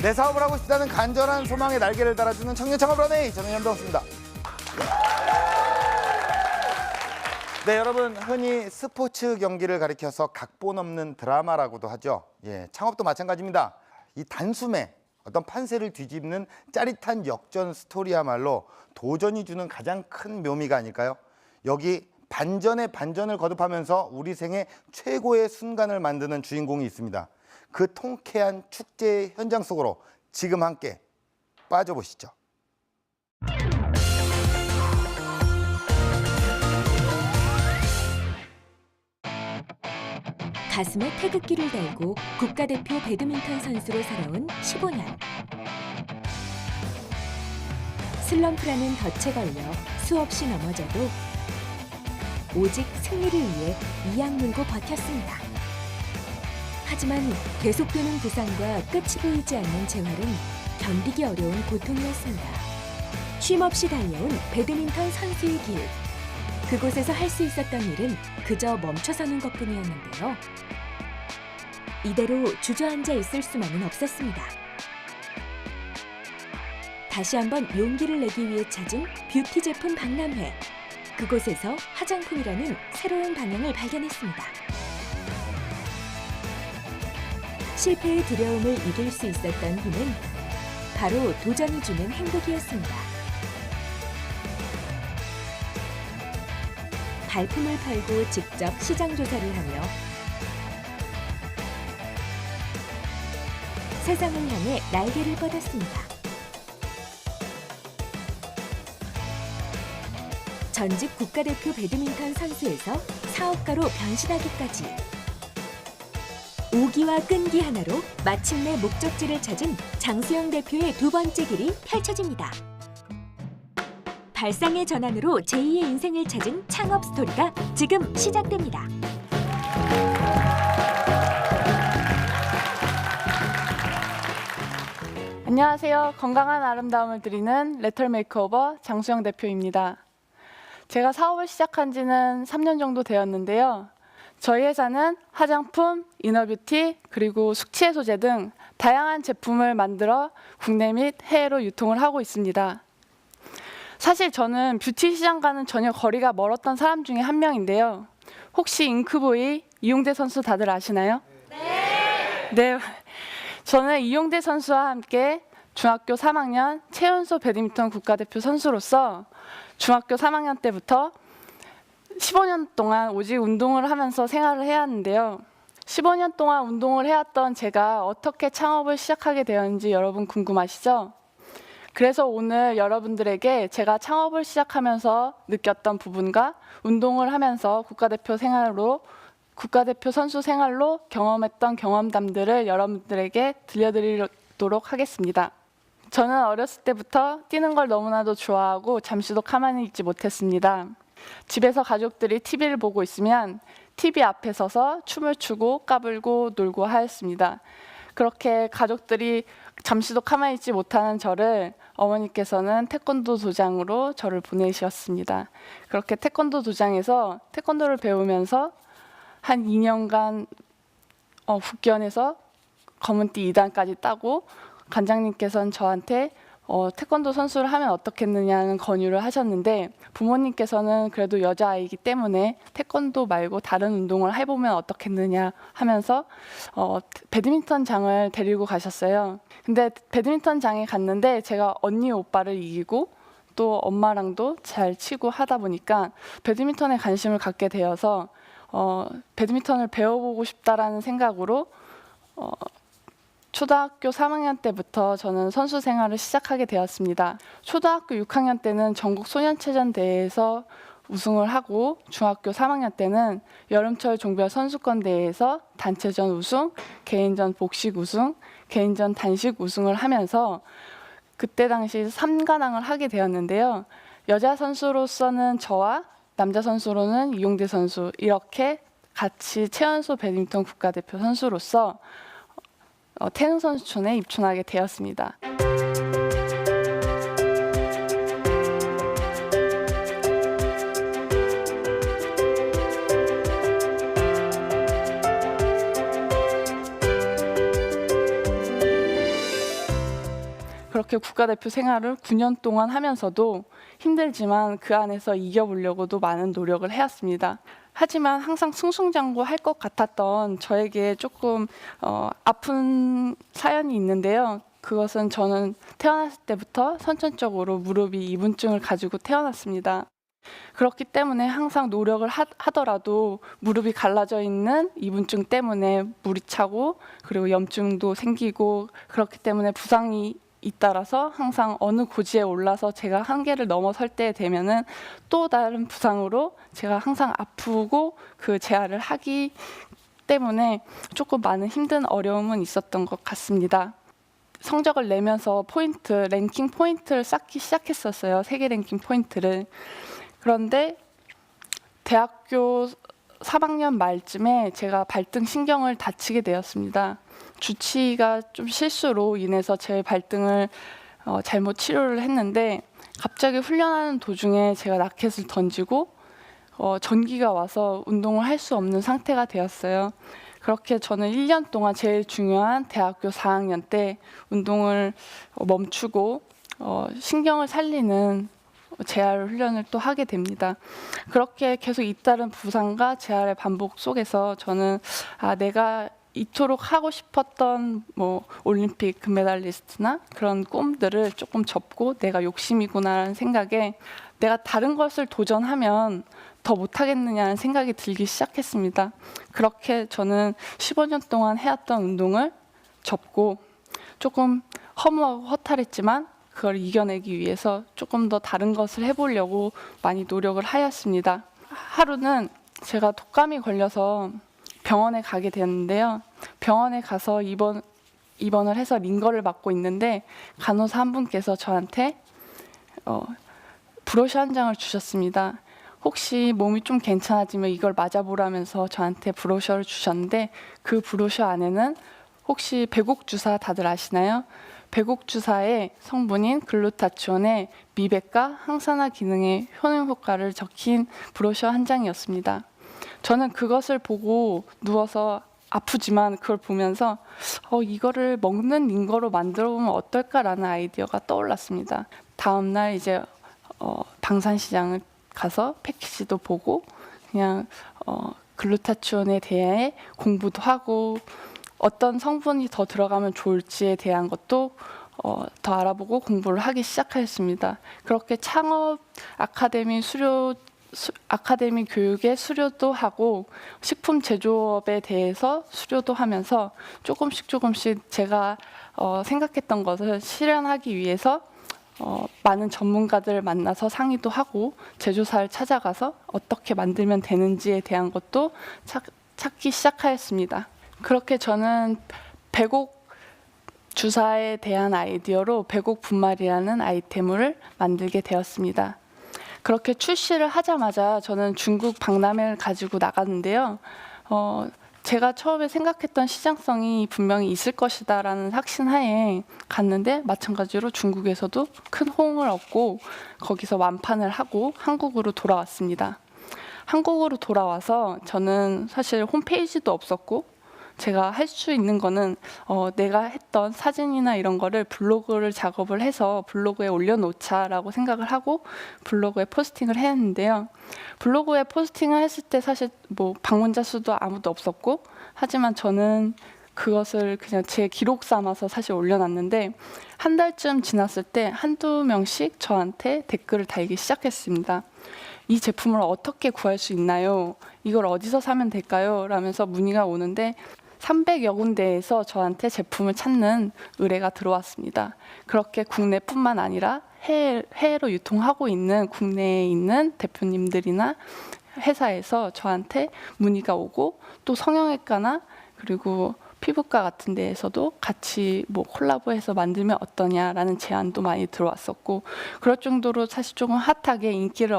내 사업을 하고 싶다는 간절한 소망에 날개를 달아주는 청년 창업 런웨이, 저는 연병수입니다. 네, 여러분, 흔히 스포츠 경기를 가리켜서 각본 없는 드라마라고도 하죠. 예, 창업도 마찬가지입니다. 이 단숨에 어떤 판세를 뒤집는 짜릿한 역전 스토리야말로 도전이 주는 가장 큰 묘미가 아닐까요? 여기 반전에 반전을 거듭하면서 우리 생애 최고의 순간을 만드는 주인공이 있습니다. 그 통쾌한 축제의 현장 속으로 지금 함께 빠져보시죠. 가슴에 태극기를 달고 국가대표 배드민턴 선수로 살아온 15년. 슬럼프라는 덫에 걸려 수없이 넘어져도 오직 승리를 위해 이악 물고 버텼습니다. 하지만 계속되는 부상과 끝이 보이지 않는 재활은 견디기 어려운 고통이었습니다. 쉼없이 달려온 배드민턴 선수의 길. 그곳에서 할 수 있었던 일은 그저 멈춰서는 것뿐이었는데요. 이대로 주저앉아 있을 수만은 없었습니다. 다시 한번 용기를 내기 위해 찾은 뷰티 제품 박람회. 그곳에서 화장품이라는 새로운 방향을 발견했습니다. 실패의 두려움을 이길 수 있었던 힘은 바로 도전이 주는 행복이었습니다. 발품을 팔고 직접 시장 조사를 하며 세상을 향해 날개를 뻗었습니다. 전직 국가대표 배드민턴 선수에서 사업가로 변신하기까지 오기와 끈기 하나로 마침내 목적지를 찾은 장수영 대표의 두 번째 길이 펼쳐집니다. 발상의 전환으로 제2의 인생을 찾은 창업 스토리가 지금 시작됩니다. 안녕하세요. 건강한 아름다움을 드리는 레털 메이크오버 장수영 대표입니다. 제가 사업을 시작한 지는 3년 정도 되었는데요. 저희 회사는 화장품, 이너뷰티, 그리고 숙취 해소제 등 다양한 제품을 만들어 국내 및 해외로 유통을 하고 있습니다. 사실 저는 뷰티 시장과는 전혀 거리가 멀었던 사람 중에 한 명인데요. 혹시 잉크보이 이용대 선수 다들 아시나요? 네. 저는 이용대 선수와 함께 중학교 3학년 최연소 배드민턴 국가대표 선수로서 중학교 3학년 때부터 15년 동안 오직 운동을 하면서 생활을 해왔는데요. 15년 동안 운동을 해왔던 제가 어떻게 창업을 시작하게 되었는지 여러분 궁금하시죠? 그래서 오늘 여러분들에게 제가 창업을 시작하면서 느꼈던 부분과 운동을 하면서 국가대표 선수 생활로 경험했던 경험담들을 여러분들에게 들려드리도록 하겠습니다. 저는 어렸을 때부터 뛰는 걸 너무나도 좋아하고 잠시도 가만히 있지 못했습니다. 집에서 가족들이 TV를 보고 있으면 TV 앞에 서서 춤을 추고 까불고 놀고 하였습니다. 그렇게 가족들이 잠시도 가만히 있지 못하는 저를 어머니께서는 태권도 도장으로 저를 보내셨습니다. 그렇게 태권도 도장에서 태권도를 배우면서 한 2년간 국견에서 검은띠 2단까지 따고 관장님께서는 저한테 태권도 선수를 하면 어떻겠느냐는 권유를 하셨는데 부모님께서는 그래도 여자아이기 때문에 태권도 말고 다른 운동을 해보면 어떻겠느냐 하면서 배드민턴장을 데리고 가셨어요. 근데 배드민턴장에 갔는데 제가 언니 오빠를 이기고 또 엄마랑도 잘 치고 하다 보니까 배드민턴에 관심을 갖게 되어서 배드민턴을 배워보고 싶다라는 생각으로 초등학교 3학년 때부터 저는 선수 생활을 시작하게 되었습니다. 초등학교 6학년 때는 전국 소년체전 대회에서 우승을 하고 중학교 3학년 때는 여름철 종별 선수권 대회에서 단체전 우승, 개인전 복식 우승, 개인전 단식 우승을 하면서 그때 당시 3관왕을 하게 되었는데요. 여자 선수로서는 저와 남자 선수로는 이용대 선수 이렇게 같이 최연소 배드민턴 국가대표 선수로서 태릉 선수촌에 입촌하게 되었습니다. 이렇게 국가대표 생활을 9년 동안 하면서도 힘들지만 그 안에서 이겨보려고도 많은 노력을 해왔습니다. 하지만 항상 승승장구할 것 같았던 저에게 조금 아픈 사연이 있는데요. 그것은 저는 태어났을 때부터 선천적으로 무릎이 이분증을 가지고 태어났습니다. 그렇기 때문에 항상 노력을 하더라도 무릎이 갈라져 있는 이분증 때문에 물이 차고 그리고 염증도 생기고 그렇기 때문에 부상이 잇따라서 항상 어느 고지에 올라서 제가 한계를 넘어설 때 되면은 또 다른 부상으로 제가 항상 아프고 그 재활을 하기 때문에 조금 많은 힘든 어려움은 있었던 것 같습니다. 성적을 내면서 랭킹 포인트를 쌓기 시작했었어요. 세계 랭킹 포인트를. 그런데 대학교 3학년 말쯤에 제가 발등 신경을 다치게 되었습니다. 주치의가 좀 실수로 인해서 제 발등을 잘못 치료를 했는데 갑자기 훈련하는 도중에 제가 라켓을 던지고 전기가 와서 운동을 할 수 없는 상태가 되었어요. 그렇게 저는 1년 동안 제일 중요한 대학교 4학년 때 운동을 멈추고 신경을 살리는 재활 훈련을 또 하게 됩니다. 그렇게 계속 잇따른 부상과 재활의 반복 속에서 저는 내가 이토록 하고 싶었던 올림픽 금메달리스트나 그런 꿈들을 조금 접고 내가 욕심이구나라는 생각에 내가 다른 것을 도전하면 더 못하겠느냐는 생각이 들기 시작했습니다. 그렇게 저는 15년 동안 해왔던 운동을 접고 조금 허무하고 허탈했지만 그걸 이겨내기 위해서 조금 더 다른 것을 해보려고 많이 노력을 하였습니다. 하루는 제가 독감이 걸려서 병원에 가게 되었는데요. 병원에 가서 입원을 해서 링거를 맞고 있는데 간호사 한 분께서 저한테 브로셔 한 장을 주셨습니다. 혹시 몸이 좀 괜찮아지면 이걸 맞아보라면서 저한테 브로셔를 주셨는데 그 브로셔 안에는 혹시 배곡 주사 다들 아시나요? 배곡 주사의 성분인 글루타치온의 미백과 항산화 기능의 효능 효과를 적힌 브로셔 한 장이었습니다. 저는 그것을 보고 누워서 아프지만 그걸 보면서 이거를 먹는 링거로 만들어 보면 어떨까라는 아이디어가 떠올랐습니다. 다음 날 이제 방산시장을 가서 패키지도 보고 그냥 글루타치온에 대해 공부도 하고 어떤 성분이 더 들어가면 좋을지에 대한 것도 더 알아보고 공부를 하기 시작하였습니다. 그렇게 창업 아카데미 교육의 수료도 하고 식품 제조업에 대해서 수료도 하면서 조금씩 제가 생각했던 것을 실현하기 위해서 많은 전문가들을 만나서 상의도 하고 제조사를 찾아가서 어떻게 만들면 되는지에 대한 것도 찾기 시작하였습니다. 그렇게 저는 배곡 주사에 대한 아이디어로 배곡 분말이라는 아이템을 만들게 되었습니다. 그렇게 출시를 하자마자 저는 중국 박람회를 가지고 나갔는데요. 제가 처음에 생각했던 시장성이 분명히 있을 것이다라는 확신하에 갔는데 마찬가지로 중국에서도 큰 호응을 얻고 거기서 완판을 하고 한국으로 돌아왔습니다. 한국으로 돌아와서 저는 사실 홈페이지도 없었고 제가 할 수 있는 거는 내가 했던 사진이나 이런 거를 블로그를 작업을 해서 블로그에 올려놓자라고 생각을 하고 블로그에 포스팅을 했는데요. 블로그에 포스팅을 했을 때 사실 방문자 수도 아무도 없었고 하지만 저는 그것을 그냥 제 기록 삼아서 사실 올려놨는데 한 달쯤 지났을 때 한두 명씩 저한테 댓글을 달기 시작했습니다. 이 제품을 어떻게 구할 수 있나요? 이걸 어디서 사면 될까요? 라면서 문의가 오는데 300여 군데에서 저한테 제품을 찾는 의뢰가 들어왔습니다. 그렇게 국내뿐만 아니라 해외로 유통하고 있는 국내에 있는 대표님들이나 회사에서 저한테 문의가 오고 또 성형외과나 그리고 피부과 같은 데에서도 같이 콜라보해서 만들면 어떠냐라는 제안도 많이 들어왔었고 그럴 정도로 사실 조금 핫하게 인기를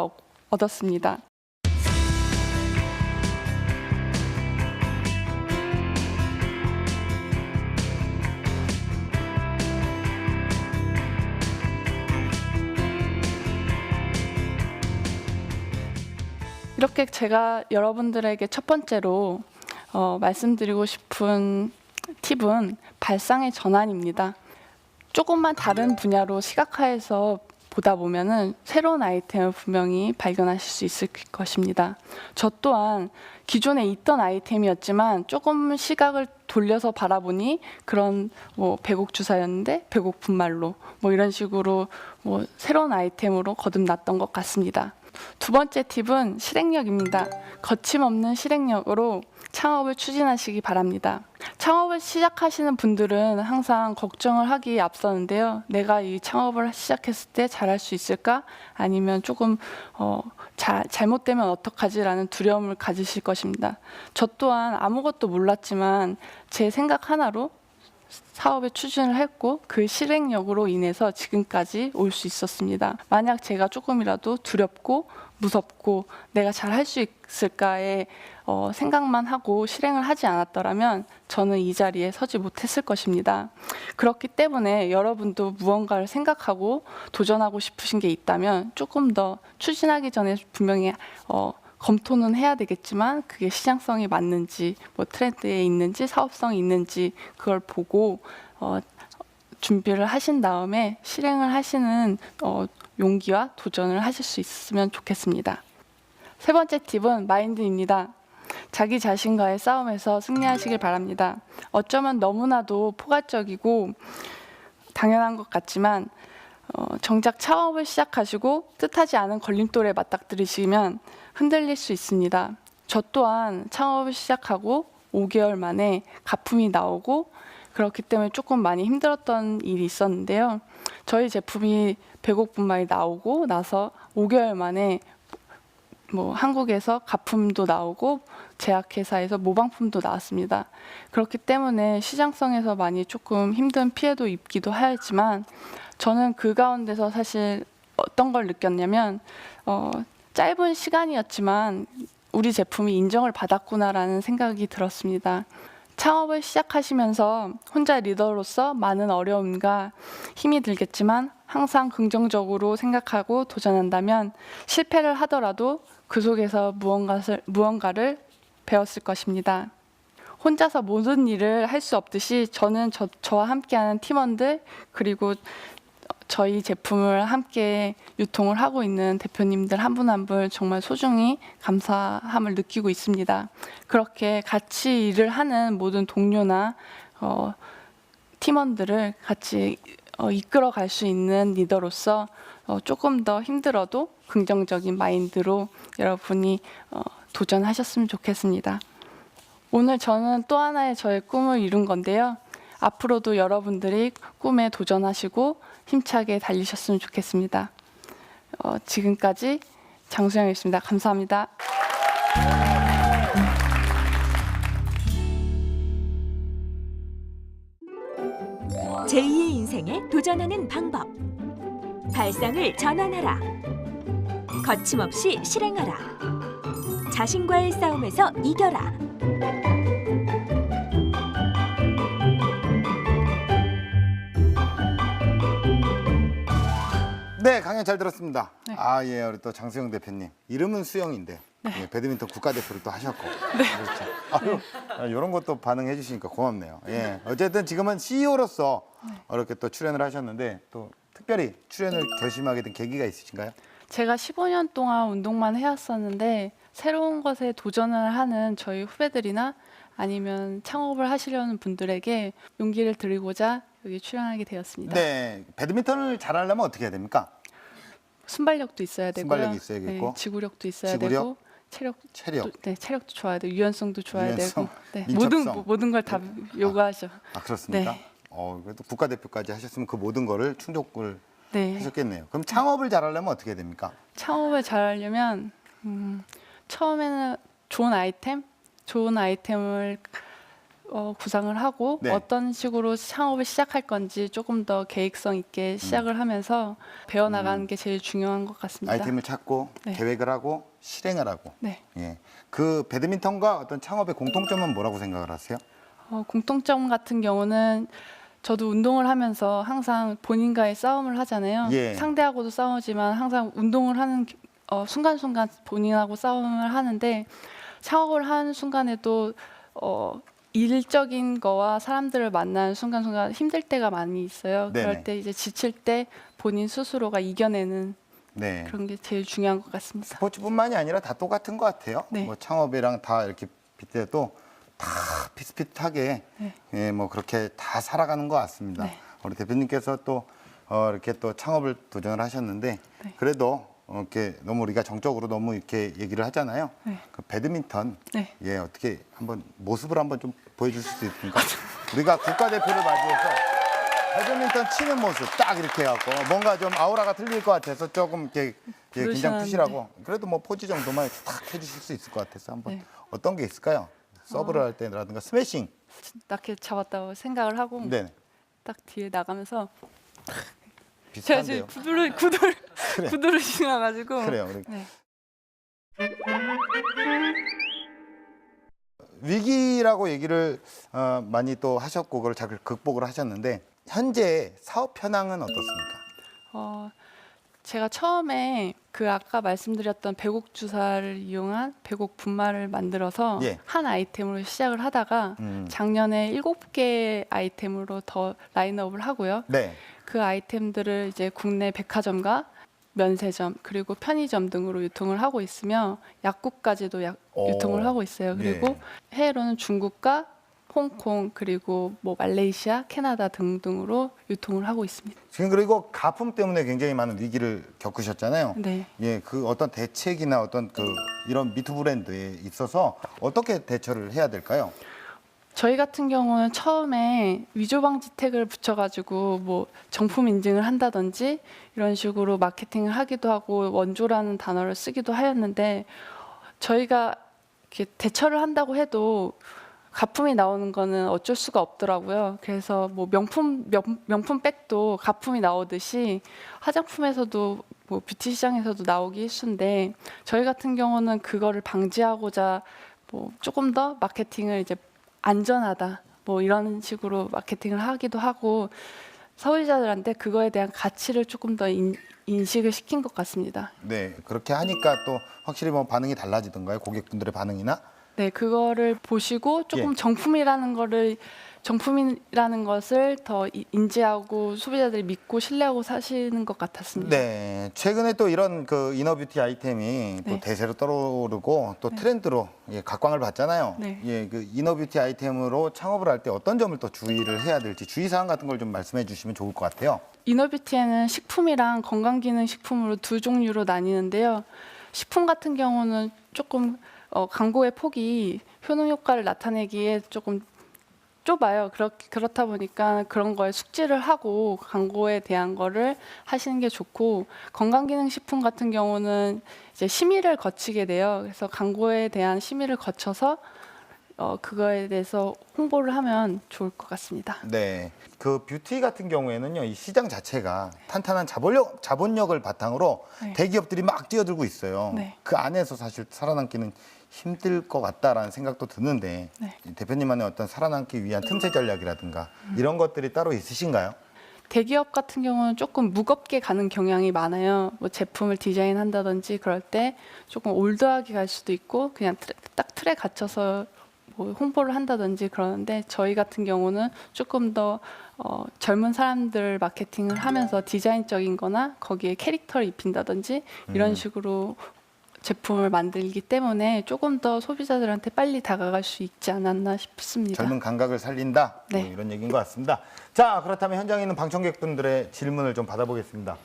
얻었습니다. 이렇게 제가 여러분들에게 첫 번째로 말씀드리고 싶은 팁은 발상의 전환입니다. 조금만 다른 분야로 시각화해서 보다 보면은 새로운 아이템을 분명히 발견하실 수 있을 것입니다. 저 또한 기존에 있던 아이템이었지만 조금 시각을 돌려서 바라보니 그런 뭐 배곡 주사였는데 배곡 분말로 뭐 이런 식으로 뭐 새로운 아이템으로 거듭났던 것 같습니다. 두 번째 팁은 실행력입니다. 거침없는 실행력으로 창업을 추진하시기 바랍니다. 창업을 시작하시는 분들은 항상 걱정을 하기에 앞서는데요. 내가 이 창업을 시작했을 때 잘할 수 있을까? 아니면 조금 잘못되면 어떡하지라는 두려움을 가지실 것입니다. 저 또한 아무것도 몰랐지만 제 생각 하나로 사업에 추진을 했고 그 실행력으로 인해서 지금까지 올 수 있었습니다. 만약 제가 조금이라도 두렵고 무섭고 내가 잘 할 수 있을까에 생각만 하고 실행을 하지 않았더라면 저는 이 자리에 서지 못했을 것입니다. 그렇기 때문에 여러분도 무언가를 생각하고 도전하고 싶으신 게 있다면 조금 더 추진하기 전에 분명히 검토는 해야 되겠지만 그게 시장성이 맞는지 뭐 트렌드에 있는지 사업성이 있는지 그걸 보고 준비를 하신 다음에 실행을 하시는 용기와 도전을 하실 수 있으면 좋겠습니다. 세 번째 팁은 마인드입니다. 자기 자신과의 싸움에서 승리하시길 바랍니다. 어쩌면 너무나도 포괄적이고 당연한 것 같지만 정작 창업을 시작하시고 뜻하지 않은 걸림돌에 맞닥뜨리시면 흔들릴 수 있습니다. 저 또한 창업을 시작하고 5개월 만에 가품이 나오고 그렇기 때문에 조금 많이 힘들었던 일이 있었는데요. 저희 제품이 배곡 분말이 나오고 나서 5개월 만에 뭐 한국에서 가품도 나오고 제약회사에서 모방품도 나왔습니다. 그렇기 때문에 시장성에서 많이 조금 힘든 피해도 입기도 하였지만 저는 그 가운데서 사실 어떤 걸 느꼈냐면 짧은 시간이었지만 우리 제품이 인정을 받았구나라는 생각이 들었습니다. 창업을 시작하시면서 혼자 리더로서 많은 어려움과 힘이 들겠지만 항상 긍정적으로 생각하고 도전한다면 실패를 하더라도 그 속에서 무언가를 배웠을 것입니다. 혼자서 모든 일을 할 수 없듯이 저는 저와 함께하는 팀원들 그리고 저희 제품을 함께 유통을 하고 있는 대표님들 한 분 한 분 정말 소중히 감사함을 느끼고 있습니다. 그렇게 같이 일을 하는 모든 동료나 팀원들을 같이 이끌어 갈 수 있는 리더로서 조금 더 힘들어도 긍정적인 마인드로 여러분이 도전하셨으면 좋겠습니다. 오늘 저는 또 하나의 저의 꿈을 이룬 건데요. 앞으로도 여러분들이 꿈에 도전하시고 힘차게 달리셨으면 좋겠습니다. 지금까지 장수영이었습니다. 감사합니다. 제2의 인생에 도전하는 방법. 발상을 전환하라. 거침없이 실행하라. 자신과의 싸움에서 이겨라. 네, 강연 잘 들었습니다. 네. 예, 우리 또 장수영 대표님. 이름은 수영인데 예, 배드민턴 국가대표를 또 하셨고. 그렇죠. 이런 것도 반응해 주시니까 고맙네요. 예, 어쨌든 지금은 CEO로서 이렇게 또 출연을 하셨는데 또 특별히 출연을 결심하게 된 계기가 있으신가요? 제가 15년 동안 운동만 해왔었는데 새로운 것에 도전을 하는 저희 후배들이나 아니면 창업을 하시려는 분들에게 용기를 드리고자 여기 출연하게 되었습니다. 네, 배드민턴을 잘하려면 어떻게 해야 됩니까? 순발력도 있어야 되고요. 순발력이 있어야겠고. 네, 지구력도 있어야 지구력, 되고 체력도 좋아야 되고 유연성도 좋아야 유연성, 되고 민첩성. 모든 걸 다 요구하죠. 그렇습니까? 네. 그래도 국가대표까지 하셨으면 그 모든 거를 충족을 네. 하셨겠네요. 그럼 창업을 잘하려면 어떻게 해야 됩니까? 창업을 잘하려면 처음에는 좋은 아이템을 구상을 하고 네. 어떤 식으로 창업을 시작할 건지 조금 더 계획성 있게 시작을 하면서 배워나가는 게 제일 중요한 것 같습니다. 아이템을 찾고 네. 계획을 하고 실행을 하고. 네. 예. 그 배드민턴과 어떤 창업의 공통점은 뭐라고 생각을 하세요? 공통점 같은 경우는 저도 운동을 하면서 항상 본인과의 싸움을 하잖아요. 예. 상대하고도 싸우지만 항상 운동을 하는 순간순간 본인하고 싸움을 하는데 창업을 하는 순간에도 일적인 거와 사람들을 만나는 순간순간 힘들 때가 많이 있어요. 네네. 그럴 때 이제 지칠 때 본인 스스로가 이겨내는 네. 그런 게 제일 중요한 것 같습니다. 스포츠뿐만이 아니라 다 똑같은 것 같아요. 네. 뭐 창업이랑 다 이렇게 빗대도 다 비슷비슷하게 네. 예, 뭐 그렇게 다 살아가는 것 같습니다. 네. 우리 대표님께서 또 이렇게 또 창업을 도전을 하셨는데 네. 그래도 이렇게 너무 우리가 정적으로 너무 이렇게 얘기를 하잖아요. 네. 그 배드민턴 네. 예 어떻게 한번 모습을 한번 좀 보여주실 수 있습니까? 우리가 국가대표를 맞이해서 배드민턴 치는 모습 딱 이렇게 해갖고 뭔가 좀 아우라가 틀릴 것 같아서 조금 이렇게 예, 긴장 그러시는데. 푸시라고 그래도 뭐 포즈 정도만 딱 해주실 수 있을 것 같아서 한번 네. 어떤 게 있을까요? 서브를 할 때라든가 스매싱. 딱 이렇게 잡았다고 생각을 하고 네. 딱 뒤에 나가면서 제가 비슷한데요. 지금 그래. 구두를 신어가지고 그래요. 우리 네. 위기라고 얘기를 많이 또 하셨고 그걸 잘 극복을 하셨는데 현재 사업 현황은 어떻습니까? 제가 처음에 그 아까 말씀드렸던 배곡 주사를 이용한 배곡 분말을 만들어서 예. 한 아이템으로 시작을 하다가 작년에 7개 아이템으로 더 라인업을 하고요. 네. 그 아이템들을 이제 국내 백화점과 면세점 그리고 편의점 등으로 유통을 하고 있으며 약국까지도 오. 유통을 하고 있어요. 그리고 예. 해외로는 중국과 홍콩 그리고 뭐 말레이시아, 캐나다 등등으로 유통을 하고 있습니다. 지금 그리고 가품 때문에 굉장히 많은 위기를 겪으셨잖아요. 네. 예, 그 어떤 대책이나 어떤 그 이런 미투 브랜드에 있어서 어떻게 대처를 해야 될까요? 저희 같은 경우는 처음에 위조 방지 태그를 붙여가지고 뭐 정품 인증을 한다든지 이런 식으로 마케팅을 하기도 하고 원조라는 단어를 쓰기도 하였는데 저희가 이렇게 대처를 한다고 해도 가품이 나오는 거는 어쩔 수가 없더라고요. 그래서 뭐 명품 백도 가품이 나오듯이 화장품에서도 뭐 뷰티 시장에서도 나오기 일쑤인데 저희 같은 경우는 그거를 방지하고자 뭐 조금 더 마케팅을 이제 안전하다 뭐 이런 식으로 마케팅을 하기도 하고 소비자들한테 그거에 대한 가치를 조금 더 인식을 시킨 것 같습니다. 네, 그렇게 하니까 또 확실히 뭐 반응이 달라지던가요? 고객분들의 반응이나? 네, 그거를 보시고 조금 예. 정품이라는 것을 더 인지하고 소비자들이 믿고 신뢰하고 사시는 것 같았습니다. 네, 최근에 또 이런 그 이너뷰티 아이템이 또 네. 대세로 떠오르고 또 트렌드로 예, 각광을 받잖아요. 네. 예, 그 이너뷰티 아이템으로 창업을 할 때 어떤 점을 또 주의를 해야 될지 주의사항 같은 걸 좀 말씀해 주시면 좋을 것 같아요. 이너뷰티에는 식품이랑 건강기능식품으로 두 종류로 나뉘는데요. 식품 같은 경우는 조금 광고의 폭이 효능 효과를 나타내기에 조금 좁아요. 그렇다 보니까 그런 거에 숙지를 하고 광고에 대한 거를 하시는 게 좋고 건강기능식품 같은 경우는 이제 심의를 거치게 돼요. 그래서 광고에 대한 심의를 거쳐서 그거에 대해서 홍보를 하면 좋을 것 같습니다. 네, 그 뷰티 같은 경우에는요, 이 시장 자체가 탄탄한 자본력을 바탕으로 네. 대기업들이 막 뛰어들고 있어요. 네. 그 안에서 사실 살아남기는 힘들 것 같다라는 생각도 드는데 네. 대표님만의 어떤 살아남기 위한 틈새 전략이라든가 이런 것들이 따로 있으신가요? 대기업 같은 경우는 조금 무겁게 가는 경향이 많아요. 뭐 제품을 디자인한다든지 그럴 때 조금 올드하게 갈 수도 있고 그냥 딱 틀에 갇혀서 뭐 홍보를 한다든지 그러는데 저희 같은 경우는 조금 더 젊은 사람들 마케팅을 하면서 디자인적인 거나 거기에 캐릭터를 입힌다든지 이런 식으로 제품을 만들기 때문에 조금 더 소비자들한테 빨리 다가갈 수 있지 않았나 싶습니다. 젊은 감각을 살린다 네. 뭐 이런 얘기인 것 같습니다. 자, 그렇다면 현장에 있는 방청객분들의 질문을 좀 받아보겠습니다.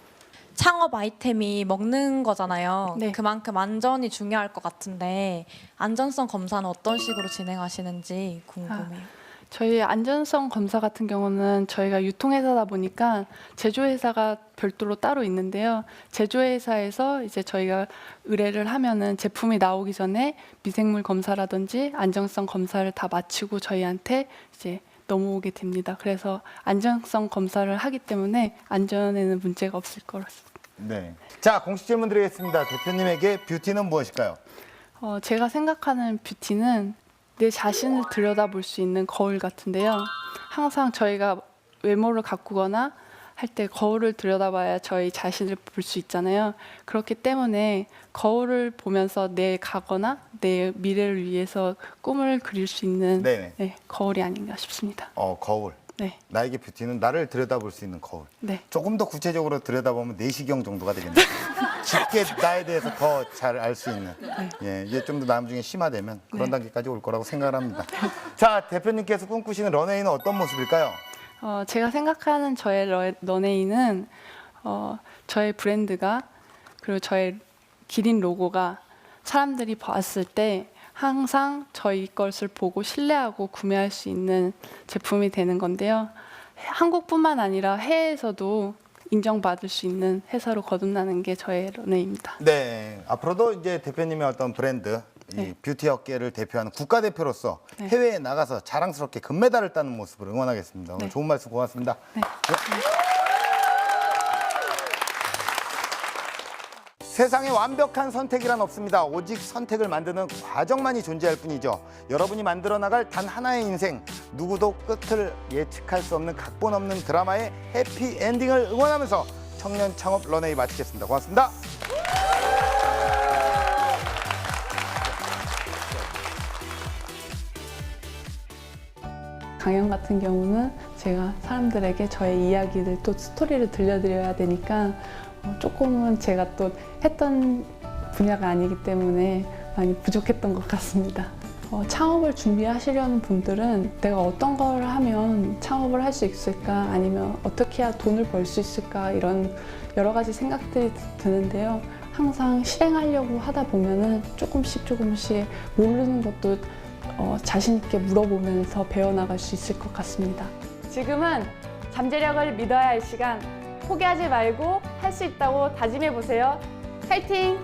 창업 아이템이 먹는 거잖아요. 네. 그만큼 안전이 중요할 것 같은데 안전성 검사는 어떤 식으로 진행하시는지 궁금해요. 저희 안전성 검사 같은 경우는 저희가 유통회사다 보니까 제조회사가 별도로 따로 있는데요. 제조회사에서 이제 저희가 의뢰를 하면은 제품이 나오기 전에 미생물 검사라든지 안전성 검사를 다 마치고 저희한테 이제 넘어오게 됩니다. 그래서 안전성 검사를 하기 때문에 안전에는 문제가 없을 거라서. 네. 자, 공식 질문 드리겠습니다. 대표님에게 뷰티는 무엇일까요? 제가 생각하는 뷰티는 내 자신을 들여다볼 수 있는 거울 같은데요. 항상 저희가 외모를 가꾸거나 할 때 거울을 들여다봐야 저희 자신을 볼 수 있잖아요. 그렇기 때문에 거울을 보면서 내 과거나 내 미래를 위해서 꿈을 그릴 수 있는 네네. 네, 거울이 아닌가 싶습니다. 거울. 네, 나에게 뷰티는 나를 들여다볼 수 있는 거울. 네, 조금 더 구체적으로 들여다보면 내시경 정도가 되겠네요. 깊게 나에 대해서 더 잘 알 수 있는. 예, 이게 좀 더 나중에 심화되면 그런 단계까지 올 거라고 생각을 합니다. 자, 대표님께서 꿈꾸시는 런웨이는 어떤 모습일까요? 제가 생각하는 저의 런웨이는 저의 브랜드가 그리고 저의 기린 로고가 사람들이 봤을 때 항상 저희 것을 보고 신뢰하고 구매할 수 있는 제품이 되는 건데요. 한국뿐만 아니라 해외에서도 인정받을 수 있는 회사로 거듭나는 게 저의 런웨이입니다. 네, 앞으로도 이제 대표님의 어떤 브랜드, 이 네. 뷰티 업계를 대표하는 국가대표로서 네. 해외에 나가서 자랑스럽게 금메달을 따는 모습을 응원하겠습니다. 오늘 네. 좋은 말씀 고맙습니다. 네. 세상에 완벽한 선택이란 없습니다. 오직 선택을 만드는 과정만이 존재할 뿐이죠. 여러분이 만들어 나갈 단 하나의 인생, 누구도 끝을 예측할 수 없는 각본 없는 드라마의 해피 엔딩을 응원하면서 청년 창업 런웨이 마치겠습니다. 고맙습니다. 강연 같은 경우는 제가 사람들에게 저의 이야기를 또 스토리를 들려드려야 되니까 조금은 제가 또 했던 분야가 아니기 때문에 많이 부족했던 것 같습니다. 창업을 준비하시려는 분들은 내가 어떤 걸 하면 창업을 할 수 있을까, 아니면 어떻게 해야 돈을 벌 수 있을까, 이런 여러 가지 생각들이 드는데요. 항상 실행하려고 하다 보면은 조금씩 모르는 것도 자신 있게 물어보면서 배워나갈 수 있을 것 같습니다. 지금은 잠재력을 믿어야 할 시간. 포기하지 말고 할 수 있다고 다짐해 보세요. 파이팅!